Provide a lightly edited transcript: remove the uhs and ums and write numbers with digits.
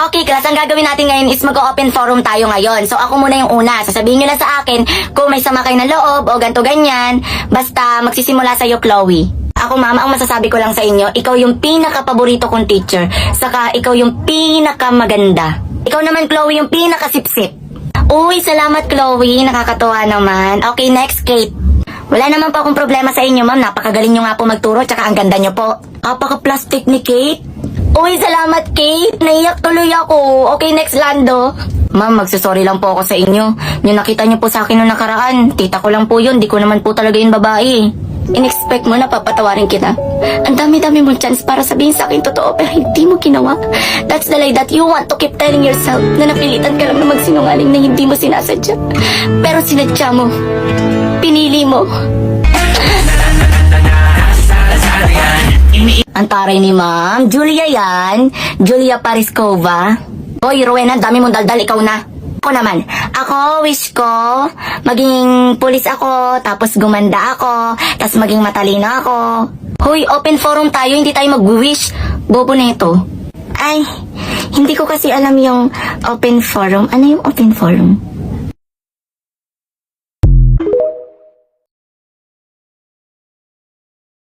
Okay, class, ang gagawin natin ngayon is mag-open forum tayo ngayon. So, ako muna yung una. Sasabihin nyo lang sa akin kung may sama kayo na loob o ganto ganyan. Basta, magsisimula sa'yo, Chloe. Ako, mama, ang masasabi ko lang sa inyo, ikaw yung pinaka-paborito kong teacher. Saka, ikaw yung pinaka-maganda. Ikaw naman, Chloe, yung pinaka-sip-sip. Uy, salamat, Chloe. Nakakatuwa naman. Okay, next, Kate. Wala naman po akong problema sa inyo, ma'am. Napakagaling nyo nga po magturo, tsaka ang ganda nyo po. Apaka-plastic ni Kate. Uy, salamat, Kate. Naiyak tuloy ako. Okay, next, Lando. Ma'am, magsasorry lang po ako sa inyo. Yung nakita nyo po sa akin noong nakaraan, tita ko lang po yun. Di ko naman po talaga yung babae. In-expect mo na papatawarin kita. Ang dami-dami mong chance para sabihin sa akin totoo, pero hindi mo ginawa. That's the lie that you want to keep telling yourself na napilitan ka lang na magsinungaling na hindi mo sinasadya. Pero sinadya mo. Pinili mo. Ang taray ni ma'am. Julia yan. Julia Pariskova. Hoy, Rowena, dami mong daldal, ikaw na. Ako naman. Ako, wish ko, maging pulis ako, tapos gumanda ako, tapos maging matalino ako. Hoy, open forum tayo, hindi tayo mag-wish. Bobo na ito. Ay, hindi ko kasi alam yung open forum. Ano yung open forum?